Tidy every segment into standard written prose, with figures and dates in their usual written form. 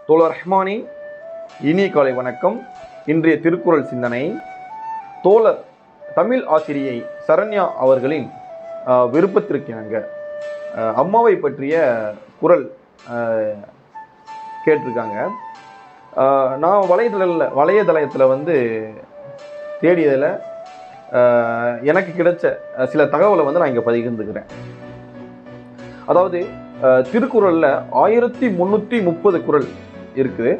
தோழர் ரஹ்மானி இனிய காலை வணக்கம். இன்றைய திருக்குறள் சிந்தனை தோழர் தமிழ் ஆசிரியை சரண்யா அவர்களின் விருப்பத்திற்கிணங்க அம்மாவை பற்றிய குறள் கேட்டிருக்காங்க. நான் வலைதளத்தில் தேடியதில் எனக்கு கிடைச்ச சில தகவலை நான் இங்கே பகிர்ந்துக்கிறேன். அதாவது திருக்குறளில் 1330 குறள் இருக்குது.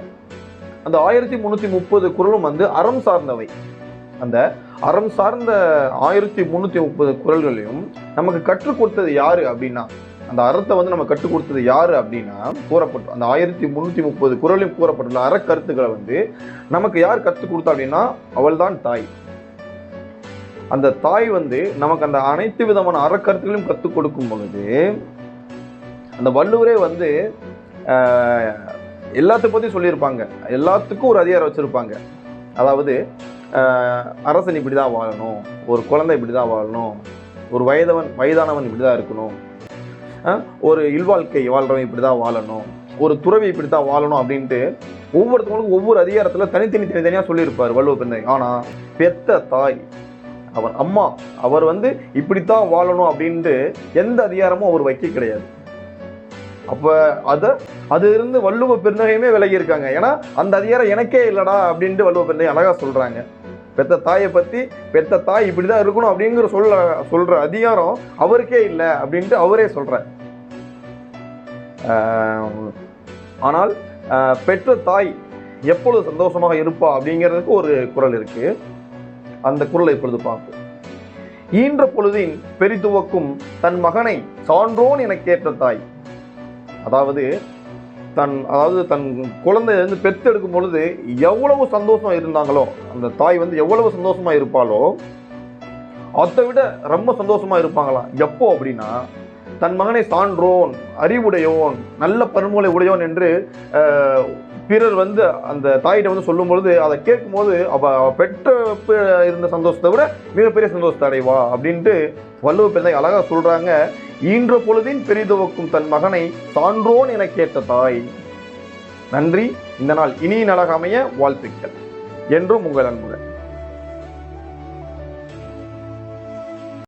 அந்த 1330 குறளும் அறம் சார்ந்தவை. அந்த அறம் சார்ந்த 1330 குறள்களையும் நமக்கு கற்றுக் கொடுத்தது யாரு அப்படின்னா, அந்த அறத்தை நம்ம கற்றுக் கொடுத்தது யாரு அப்படின்னா கூறப்பட்டு அந்த 1330 குறளையும் கூறப்பட்டுள்ள அறக்கருத்துக்களை நமக்கு யார் கற்றுக் கொடுத்தா அப்படின்னா அவள்தான் தாய். அந்த தாய் நமக்கு அந்த அனைத்து விதமான அறக்கருத்துகளையும் கற்றுக் கொடுக்கும் பொழுது அந்த வள்ளுவரே எல்லாத்த பற்றி சொல்லியிருப்பாங்க. எல்லாத்துக்கும் ஒரு அதிகாரம் வச்சுருப்பாங்க. அதாவது அரசன் இப்படி தான் வாழணும், ஒரு குழந்தை இப்படி தான் வாழணும், ஒரு வயதானவன் இப்படி தான் இருக்கணும், ஒரு இல்வாழ்க்கை வாழ்றவன் இப்படி தான் வாழணும், ஒரு துறவி இப்படி தான் வாழணும் அப்படின்ட்டு ஒவ்வொருத்தவங்களுக்கும் ஒவ்வொரு அதிகாரத்தில் தனித்தனியாக சொல்லியிருப்பார் வள்ளுவ பெருந்தை. ஆனால் பெத்த தாய் அவர் அம்மா அவர் இப்படித்தான் வாழணும் அப்படின்ட்டு எந்த அதிகாரமும் அவர் வைக்க கிடையாது. அப்போ அது இருந்து வள்ளுவ பெருந்தகையுமே விலகி இருக்காங்க. ஏன்னா அந்த அதிகாரம் எனக்கே இல்லடா அப்படின்ட்டு வள்ளுவ பெருந்தகை அழகா சொல்றாங்க. பெத்த தாயை பத்தி பெத்த தாய் இப்படிதான் இருக்கணும் அப்படிங்கிற சொல்ற அதிகாரம் அவருக்கே இல்லை அப்படின்ட்டு அவரே சொல்றார். ஆனால் பெற்ற தாய் எப்பொழுது சந்தோஷமாக இருப்பா அப்படிங்கிறதுக்கு ஒரு குறள் இருக்கு. அந்த குறளை இப்பொழுது பார்ப்போம். ஈன்ற பொழுதின் பெரிதுவக்கும் தன் மகனை சான்றோன் என கேட்ட தாய். அதாவது தன் குழந்தைய பெற்றெடுக்கும் பொழுது எவ்வளவு சந்தோஷம் இருந்தாங்களோ, அந்த தாய் எவ்வளவு சந்தோஷமா இருப்பாளோ அதை விட ரொம்ப சந்தோஷமா இருப்பாங்களாம். எப்போ அப்படின்னா, தன் மகனை சான்றோன், அறிவுடையோன், நல்ல பன்மூலை உடையோன் என்று பிறர் அந்த தாயிட்ட சொல்லும் பொழுது அதை கேட்கும் போது அவ பெற்ற இருந்த சந்தோஷத்தை விட மிகப்பெரிய சந்தோஷத்தை அடைவா அப்படின்ட்டு வள்ளுவ பெருந்தை அழகா சொல்றாங்க. ஈன்ற பொழுதின் பெரிதுவக்கும் தன் மகனை சான்றோன் என கேட்ட தாய். நன்றி. இந்த நாள் இனிய நாளாக அமைய வாழ்த்துக்கள். என்றும் உங்கள் அன்புடன்.